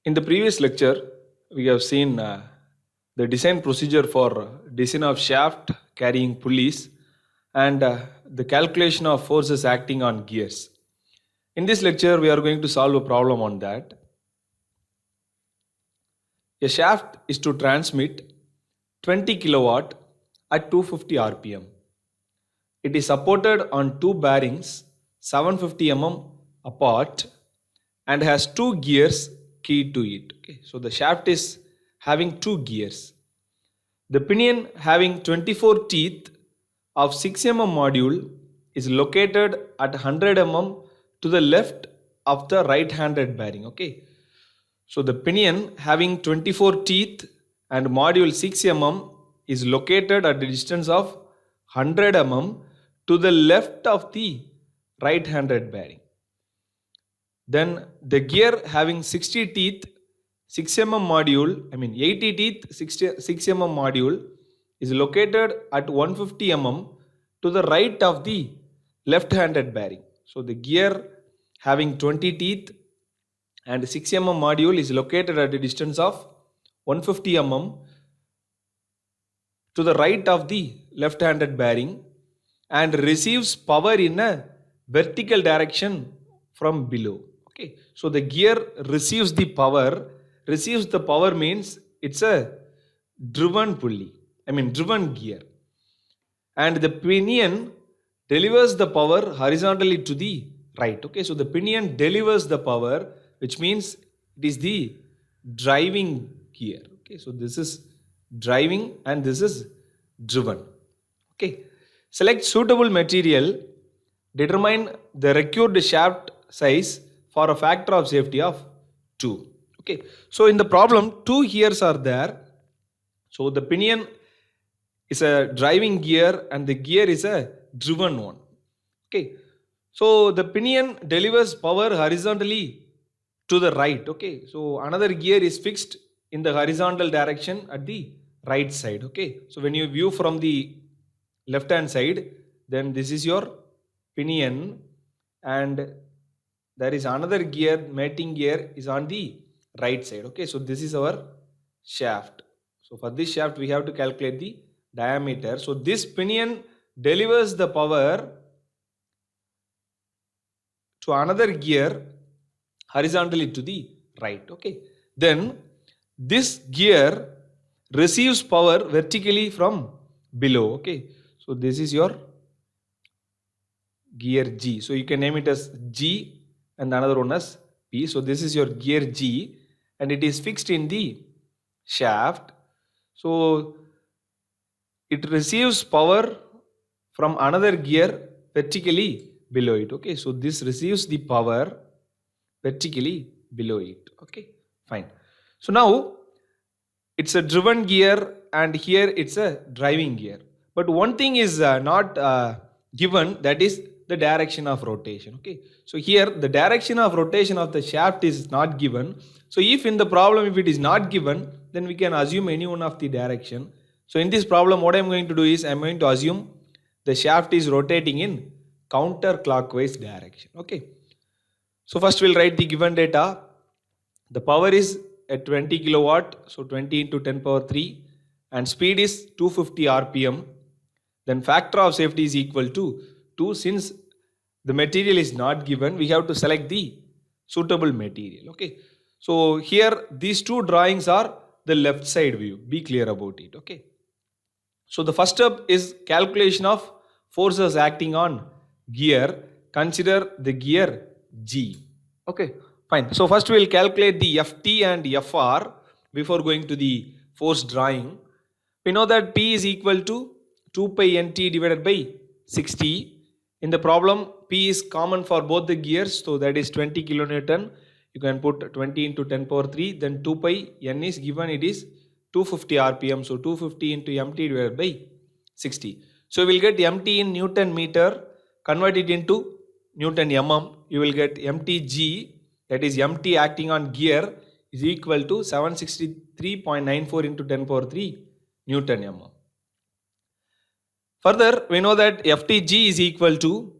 In the previous lecture, we have seen the design procedure for design of shaft carrying pulleys and the calculation of forces acting on gears. In this lecture, we are going to solve a problem on that. A shaft is to transmit 20 kilowatt at 250 rpm. It is supported on two bearings 750 mm apart and has two gears keyed to it. Okay, so the shaft is having two gears. The pinion having 24 teeth of 6 mm module is located at 100 mm to the left of the right handed bearing. Okay, so the pinion having 24 teeth and module 6 mm is located at a distance of 100 mm to the left of the right handed bearing. Then the gear having 60 teeth, 6 mm module, 80 teeth, 6 mm module is located at 150 mm to the right of the left handed bearing. So the gear having 20 teeth and 6 mm module is located at a distance of 150 mm to the right of the left handed bearing and receives power in a vertical direction from below. Okay, so the gear receives the power means it's a driven pulley, driven gear, and the pinion delivers the power horizontally to the right. Okay, so the pinion delivers the power, which means it is the driving gear. Okay, so this is driving and this is driven. Okay, select suitable material, determine the required shaft size for a factor of safety of 2. Okay, so in the problem, two gears are there. So the pinion is a driving gear and the gear is a driven one. Okay, so the pinion delivers power horizontally to the right. Okay, so another gear is fixed in the horizontal direction at the right side. Okay, so when you view from the left hand side, then this is your pinion and there is another gear, mating gear is on the right side. Okay, so this is our shaft. So for this shaft we have to calculate the diameter. So this pinion delivers the power to another gear horizontally to the right. Okay, then this gear receives power vertically from below. Okay, so this is your gear G, so you can name it as G and another one as P. So this is your gear G and it is fixed in the shaft. So it receives power from another gear vertically below it. Okay, so this receives the power vertically below it. Okay, fine. So now it's a driven gear and here it's a driving gear, but one thing is not given, that is the direction of rotation. Okay, so here the direction of rotation of the shaft is not given. So if in the problem, if it is not given, then we can assume any one of the direction. So in this problem, what I'm going to do is I'm going to assume the shaft is rotating in counterclockwise direction. Okay, so first we'll write the given data. The power is at 20 kilowatt, so 20 into 10 power 3, and speed is 250 rpm. Then factor of safety is equal to 2. Since the material is not given, we have to select the suitable material. Okay, so here these two drawings are the left side view. Be clear about it. Okay, so the first step is calculation of forces acting on gear. Consider the gear G. Okay, fine. So first we will calculate the Ft and Fr before going to the force drawing. We know that P is equal to 2 pi nt divided by 60. In the problem, P is common for both the gears, so that is 20 kilonewton. You can put 20 into 10 power 3, then 2 pi n is given, it is 250 rpm, so 250 into mt divided by 60. So we will get mt in Newton meter, convert it into Newton mm, you will get mtg, that is mt acting on gear, is equal to 763.94 into 10 power 3 Newton mm. Further, we know that ftg is equal to,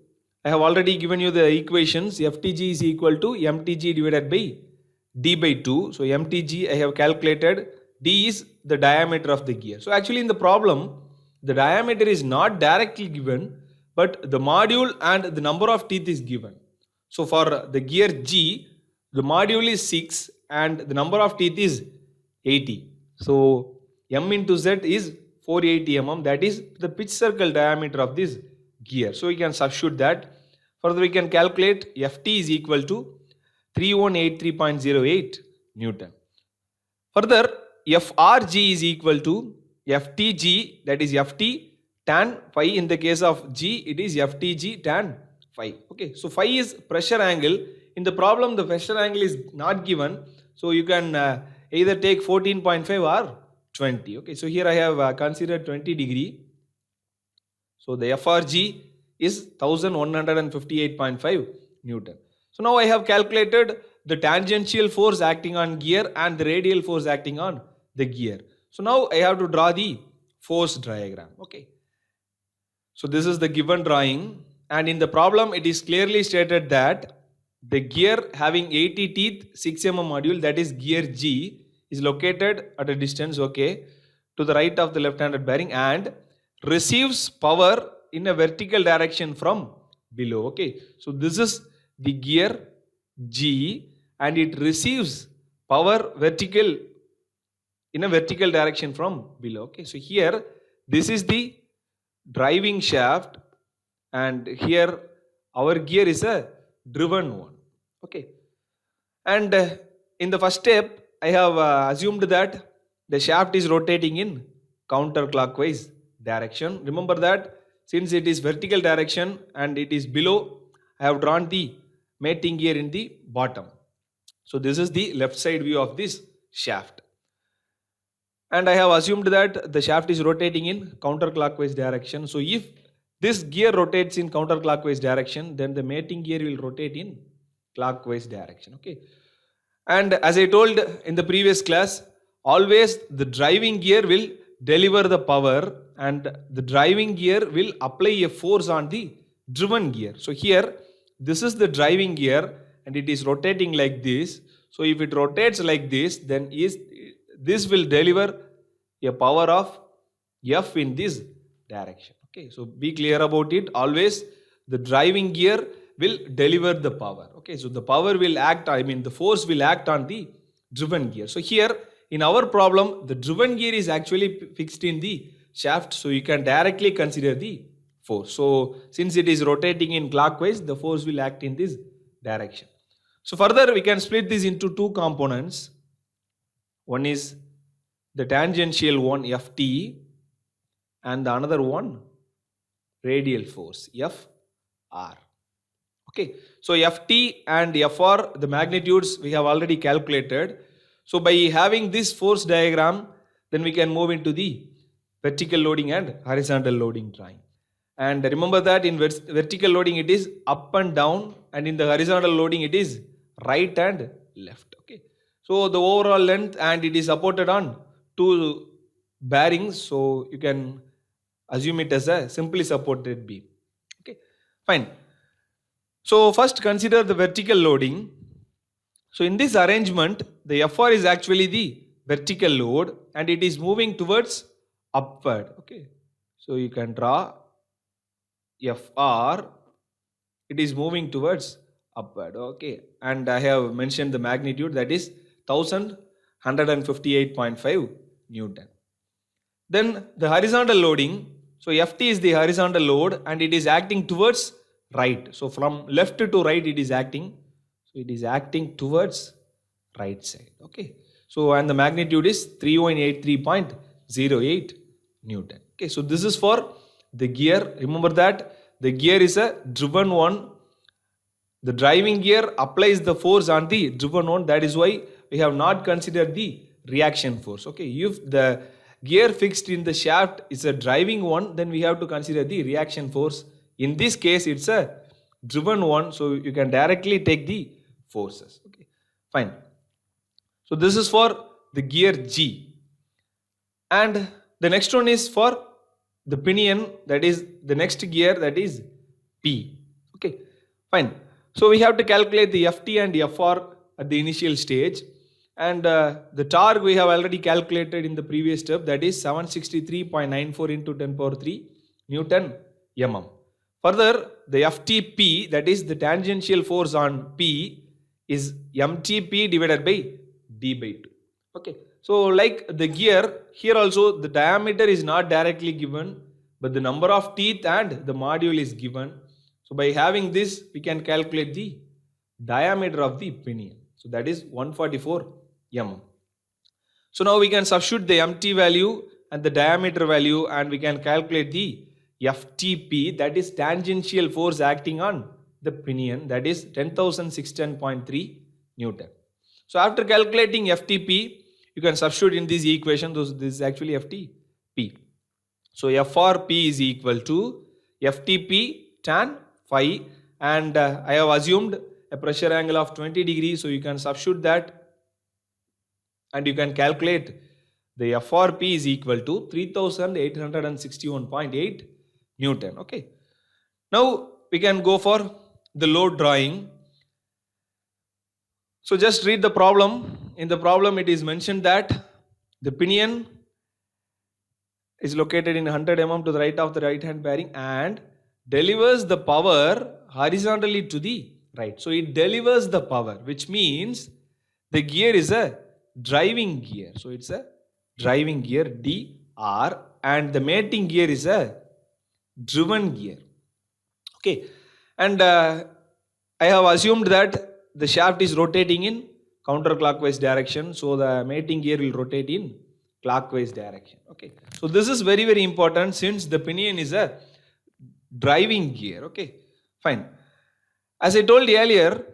I have already given you the equations, ftg is equal to mtg divided by d by 2. So mtg I have calculated. D is the diameter of the gear. So actually in the problem, the diameter is not directly given, but the module and the number of teeth is given. So for the gear G, the module is 6 and the number of teeth is 80. So M into Z is 480 mm. That is the pitch circle diameter of this gear. So we can substitute that. Further, we can calculate Ft is equal to 3183.08 Newton. Further, Frg is equal to Ftg, that is Ft tan phi. In the case of G, it is Ftg tan phi. Okay, so phi is pressure angle. In the problem, the pressure angle is not given. So you can either take 14.5 or 20. Okay, so here I have considered 20 degree. So the Frg is 1158.5 Newton. So now I have calculated the tangential force acting on gear and the radial force acting on the gear. So now I have to draw the force diagram. Okay. So this is the given drawing, and in the problem it is clearly stated that the gear having 80 teeth, 6 mm module, that is gear G, is located at a distance, okay, to the right of the left-handed bearing and receives power in a vertical direction from below. Okay, so this is the gear G and it receives power in a vertical direction from below. Okay, so here this is the driving shaft and here our gear is a driven one. Okay, and in the first step I have assumed that the shaft is rotating in counterclockwise direction. Remember that since it is vertical direction and it is below, I have drawn the mating gear in the bottom. So this is the left side view of this shaft. And I have assumed that the shaft is rotating in counterclockwise direction. So if this gear rotates in counterclockwise direction, then the mating gear will rotate in clockwise direction. Okay. And as I told in the previous class, always the driving gear will deliver the power and the driving gear will apply a force on the driven gear. So here, this is the driving gear and it is rotating like this. So if it rotates like this, then this will deliver a power of F in this direction. Okay, so be clear about it. Always the driving gear will deliver the power. Okay, so the power will act, the force will act on the driven gear. So here in our problem, the driven gear is actually fixed in the shaft. So you can directly consider the force. So since it is rotating in clockwise, the force will act in this direction. So further we can split this into two components. One is the tangential one, Ft, and the another one radial force, Fr. Okay, so Ft and Fr, the magnitudes we have already calculated. So by having this force diagram, then we can move into the vertical loading and horizontal loading drawing. And remember that in vertical loading it is up and down, and in the horizontal loading it is right and left. Okay, so the overall length and it is supported on two bearings, so you can assume it as a simply supported beam. Okay, fine. So first consider the vertical loading. So in this arrangement, the Fr is actually the vertical load and it is moving towards upward. Okay, so you can draw Fr, it is moving towards upward. Okay, and I have mentioned the magnitude, that is 1158.5 Newton. Then the horizontal loading, so Ft is the horizontal load and it is acting towards right. So from left to right it is acting. So it is acting towards right side. Okay, so and the magnitude is 3183.08 Newton. Okay, so this is for the gear. Remember that the gear is a driven one. The driving gear applies the force on the driven one. That is why we have not considered the reaction force. Okay, if the gear fixed in the shaft is a driving one, then we have to consider the reaction force. In this case, it's a driven one, so you can directly take the forces. Okay, fine. So this is for the gear G. And the next one is for the pinion, that is the next gear, that is P. Okay, fine. So we have to calculate the Ft and Fr at the initial stage. And the torque we have already calculated in the previous step, that is 763.94 into 10 power 3 Newton mm. Further, the FTP, that is the tangential force on P, is MTP divided by D by 2. Okay. So like the gear, here also the diameter is not directly given, but the number of teeth and the module is given. So by having this, we can calculate the diameter of the pinion. So that is 144 mm. So now we can substitute the MT value and the diameter value, and we can calculate the FTP, that is tangential force acting on the pinion, that is 10,610.3 Newton. So after calculating FTP, you can substitute in this equation. This is actually FTP. So FRP is equal to FTP tan phi, and I have assumed a pressure angle of 20 degrees. So you can substitute that and you can calculate the FRP is equal to 3861.8 Newton. Okay. Now we can go for the load drawing. So just read the problem. In the problem it is mentioned that the pinion is located in 100 mm to the right of the right hand bearing and delivers the power horizontally to the right. So it delivers the power, which means the gear is a driving gear. So it's a driving gear DR, and the mating gear is a driven gear. Okay. And I have assumed that the shaft is rotating in counterclockwise direction, so the mating gear will rotate in clockwise direction. Okay. So this is very, very important since the pinion is a driving gear. Okay. Fine. As I told earlier,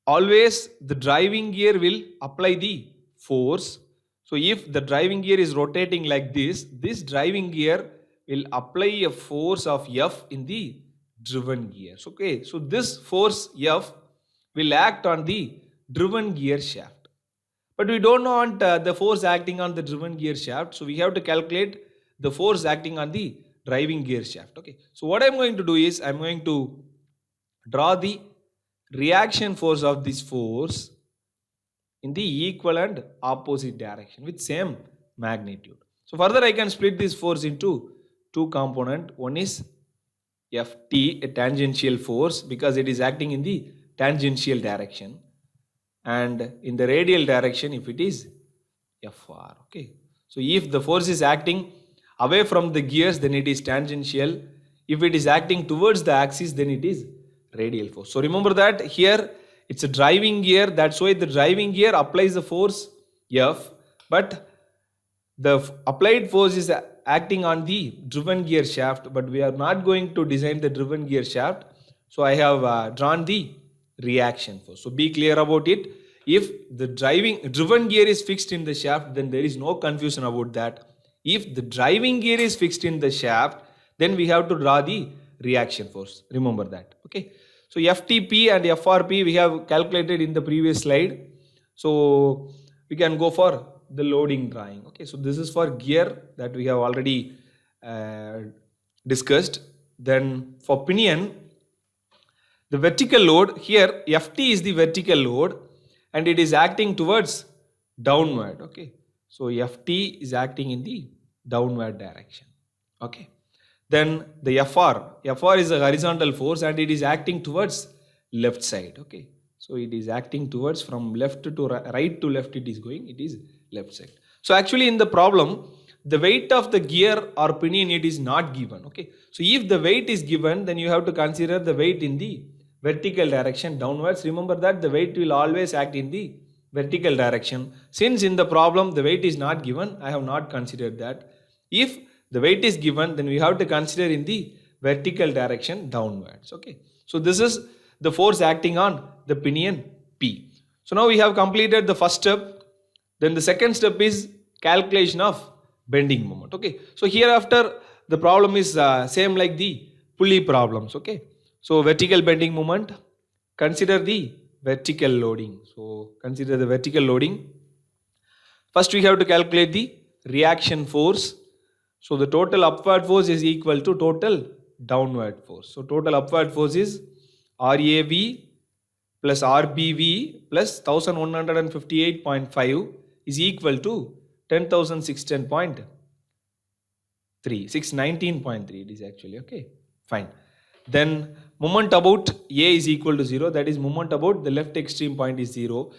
always the driving gear will apply the force. So if the driving gear is rotating like this driving gear will apply a force of F in the driven gears. Okay. So this force F will act on the driven gear shaft. But we don't want the force acting on the driven gear shaft. So we have to calculate the force acting on the driving gear shaft. Okay. So what I'm going to do is I'm going to draw the reaction force of this force in the equal and opposite direction with same magnitude. So further I can split this force into two components. One is Ft, a tangential force, because it is acting in the tangential direction, and in the radial direction if it is Fr. Okay. So if the force is acting away from the gears, then it is tangential. If it is acting towards the axis, then it is radial force. So remember that here it's a driving gear, that's why the driving gear applies the force F, but the applied force is acting on the driven gear shaft, but we are not going to design the driven gear shaft. So I have drawn the reaction force. So be clear about it. If the driven gear is fixed in the shaft, then there is no confusion about that. If the driving gear is fixed in the shaft, then we have to draw the reaction force. Remember that. Okay. So FTP and FRP we have calculated in the previous slide. So we can go for the loading drawing. Okay. So this is for gear that we have already discussed. Then for pinion, the vertical load here, Ft is the vertical load and it is acting towards downward. Okay. So Ft is acting in the downward direction. Okay. Then the Fr is a horizontal force and it is acting towards left side. Okay. So it is acting towards from left to right to left it is going, it is left side. So actually in the problem, the weight of the gear or pinion it is not given. Okay. So if the weight is given, then you have to consider the weight in the vertical direction downwards. Remember that the weight will always act in the vertical direction. Since in the problem the weight is not given, I have not considered that. If the weight is given, then we have to consider in the vertical direction downwards. Okay. So this is the force acting on the pinion P. So now we have completed the first step. Then the second step is calculation of bending moment. Okay. So hereafter the problem is same like the pulley problems. Okay. So vertical bending moment, consider the vertical loading. So consider the vertical loading. First we have to calculate the reaction force. So the total upward force is equal to total downward force. So total upward force is RAV plus RBV plus 1158.5 is equal to 10,610.3, 619.3 it is actually, okay, fine. Then moment about A is equal to 0, that is moment about the left extreme point is 0.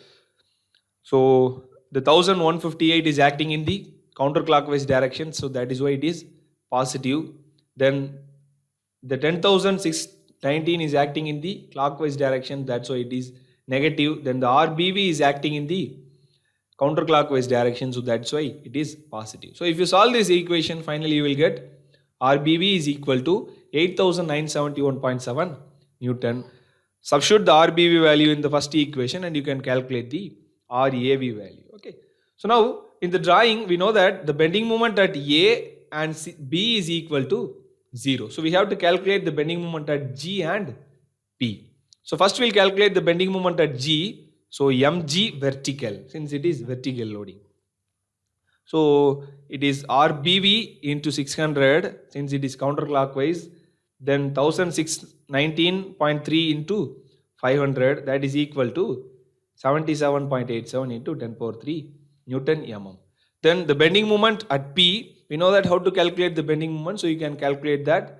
So the 1158 is acting in the counterclockwise direction, so that is why it is positive. Then the 10,619 is acting in the clockwise direction, that's why it is negative. Then the RBV is acting in the counterclockwise direction, so that's why it is positive. So if you solve this equation, finally you will get RBV is equal to 8971.7 Newton. Substitute the RBV value in the first equation and you can calculate the RAV value. Okay. So now in the drawing we know that the bending moment at A and B is equal to 0. So we have to calculate the bending moment at G and P. So first we'll calculate the bending moment at G. So mg vertical, since it is vertical loading. So it is RBV into 600 since it is counterclockwise. Then 1619.3 into 500, that is equal to 77.87 into 10 power 3 Newton mm. Then the bending moment at P, we know that how to calculate the bending moment. So you can calculate that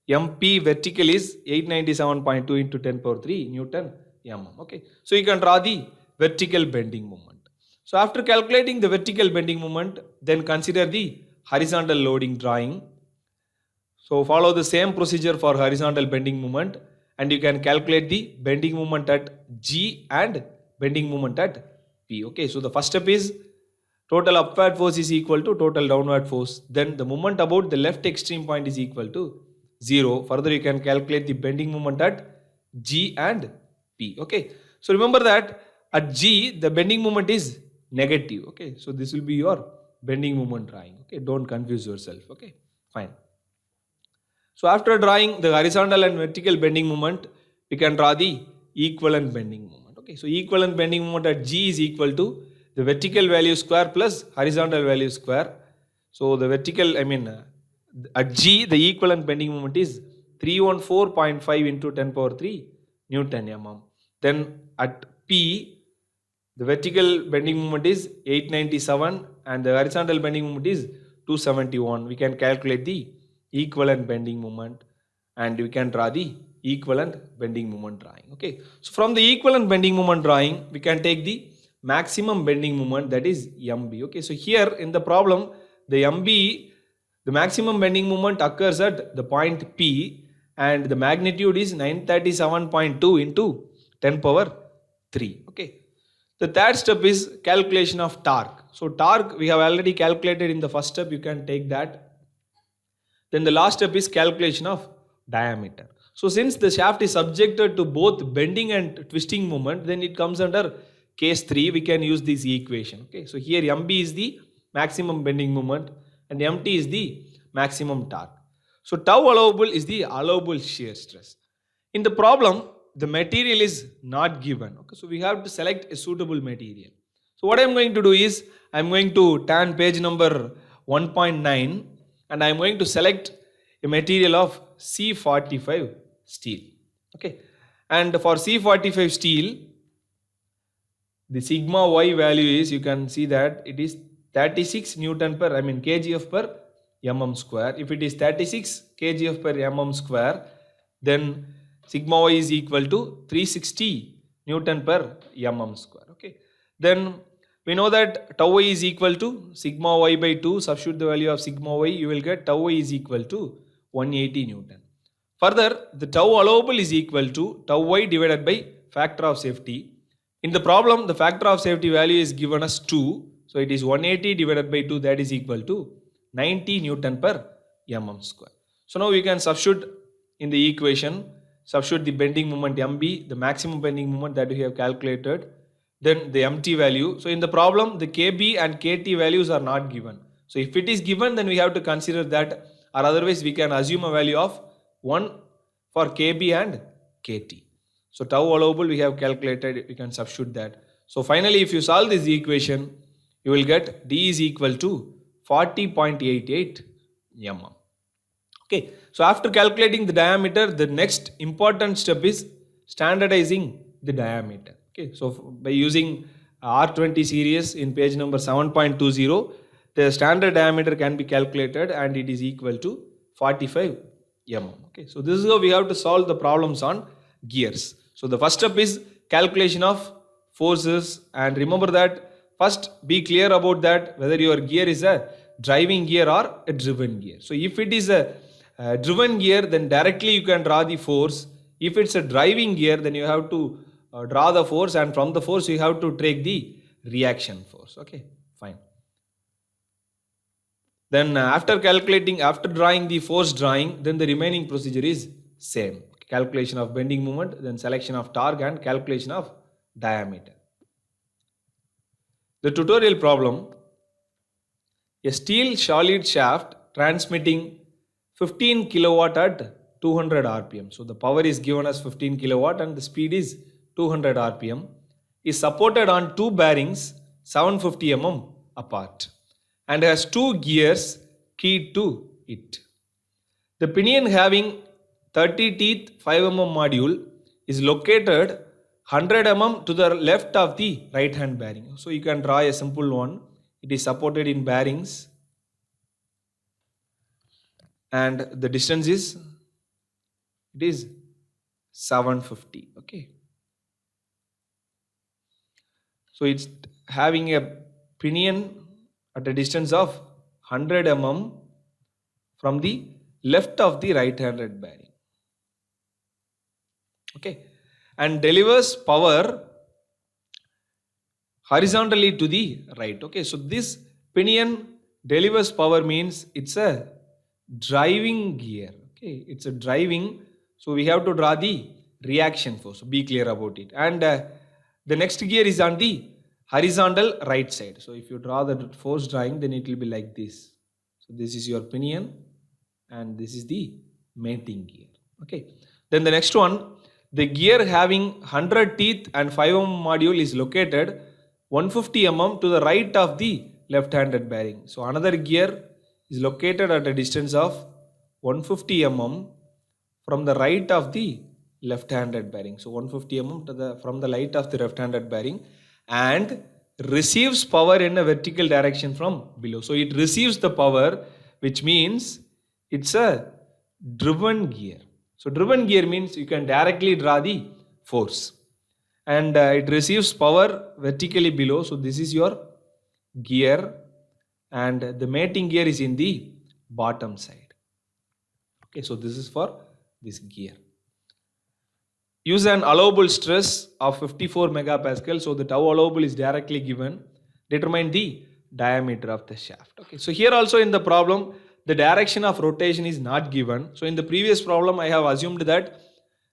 MP vertical is 897.2 into 10 power 3 Newton mm. Okay. So you can draw the vertical bending moment. So after calculating the vertical bending moment, then consider the horizontal loading drawing. So follow the same procedure for horizontal bending moment and you can calculate the bending moment at G and bending moment at P. Okay, so the first step is total upward force is equal to total downward force. Then the moment about the left extreme point is equal to 0. Further you can calculate the bending moment at G and P. Okay, so remember that at G the bending moment is negative. Okay, so this will be your bending moment drawing. Okay, don't confuse yourself. Okay, fine. So after drawing the horizontal and vertical bending moment, we can draw the equivalent bending moment. Okay, so equivalent bending moment at G is equal to the vertical value square plus horizontal value square. So the vertical, at G the equivalent bending moment is 314.5 into 10 power 3 Newton mm. Then at P the vertical bending moment is 897 and the horizontal bending moment is 271. We can calculate the equivalent bending moment and we can draw the equivalent bending moment drawing. Okay, so from the equivalent bending moment drawing we can take the maximum bending moment, that is MB. Okay, so here in the problem the MB, the maximum bending moment occurs at the point P and the magnitude is 937.2 into 10 power 3. Okay, the third step is calculation of torque. So torque we have already calculated in the first step, you can take that. Then the last step is calculation of diameter. So since the shaft is subjected to both bending and twisting moment, then it comes under case 3, we can use this equation. Okay, so here MB is the maximum bending moment and MT is the maximum torque. So tau allowable is the allowable shear stress. In the problem, the material is not given. Okay, so we have to select a suitable material. So what I am going to do is, I am going to turn page number 1.9 and I am going to select a material of C45 steel. Okay, and for C45 steel, the sigma y value is, you can see that it is 36 Newton per, kgf per mm square. If it is 36 kgf per mm square, then sigma y is equal to 360 Newton per mm square. Okay, then we know that tau y is equal to sigma y by 2. Substitute the value of sigma y, you will get tau y is equal to 180 Newton. Further, the tau allowable is equal to tau y divided by factor of safety. In the problem, the factor of safety value is given as 2. So it is 180 divided by 2, that is equal to 90 Newton per mm square. So now we can substitute in the equation, substitute the bending moment MB, the maximum bending moment that we have calculated, then the MT value. So in the problem, the KB and KT values are not given. So if it is given, then we have to consider that, or otherwise we can assume a value of 1 for KB and KT. So tau allowable we have calculated, we can substitute that. So finally if you solve this equation, you will get D is equal to 40.88 mm. Okay, so after calculating the diameter, the next important step is standardizing the diameter. Okay, so by using R20 series in page number 7.20, the standard diameter can be calculated and it is equal to 45 mm. Okay, so this is how we have to solve the problems on gears. So the first step is calculation of forces, and remember that first be clear about that whether your gear is a driving gear or a driven gear. So if it is a driven gear, then directly you can draw the force. If it's a driving gear, then you have to draw the force, and from the force you have to take the reaction force. Okay, fine. Then after drawing the force drawing, then the remaining procedure is same. Calculation of bending moment, then selection of torque and calculation of diameter. The tutorial problem: a steel solid shaft transmitting 15 kilowatt at 200 rpm. So the power is given as 15 kilowatt and the speed is 200 rpm, is supported on two bearings 750 mm apart and has two gears keyed to it. The pinion having 30 teeth 5 mm module is located 100 mm to the left of the right hand bearing. So you can draw a simple one. It is supported in bearings and the distance is 750. Okay, so it's having a pinion at a distance of 100 mm from the left of the right handed bearing. Okay, and delivers power horizontally to the right. Okay, so this pinion delivers power means it's a driving gear. Okay, it's a driving, so we have to draw the reaction force. So be clear about it. And the next gear is on the horizontal right side. So if you draw the force drawing, then it will be like this. So this is your pinion and this is the mating gear. Okay, then the next one, the gear having 100 teeth and 5 mm module is located 150 mm to the right of the left-handed bearing. So another gear is located at a distance of 150 mm from the right of the left-handed bearing. So 150 mm from the right of the left-handed bearing, and receives power in a vertical direction from below. So it receives the power, which means it's a driven gear. So driven gear means you can directly draw the force, and it receives power vertically below. So this is your gear and the mating gear is in the bottom side. Okay, so this is for this gear. Use an allowable stress of 54 megapascal. So the tau allowable is directly given. Determine the diameter of the shaft. Okay, so here also in the problem, the direction of rotation is not given. So in the previous problem, I have assumed that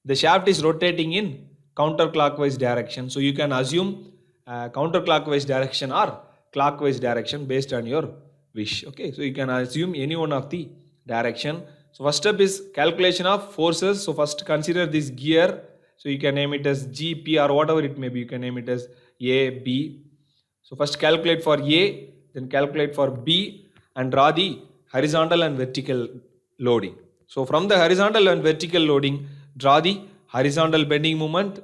the shaft is rotating in counterclockwise direction. So you can assume counterclockwise direction or clockwise direction based on your wish. Okay, so you can assume any one of the direction. So first step is calculation of forces. So first consider this gear. So you can name it as G, P or whatever it may be. You can name it as A, B. So first calculate for A, then calculate for B and draw the horizontal and vertical loading. So from the horizontal and vertical loading, draw the horizontal bending moment,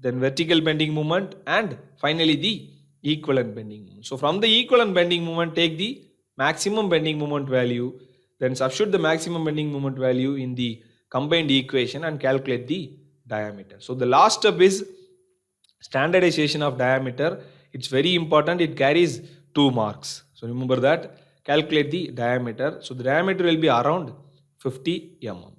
then vertical bending moment, and finally the equivalent bending moment. So from the equivalent bending moment, take the maximum bending moment value, then substitute the maximum bending moment value in the combined equation and calculate the diameter. So the last step is standardization of diameter. It's very important. It carries 2 marks. So remember that. Calculate the diameter. So the diameter will be around 50 mm.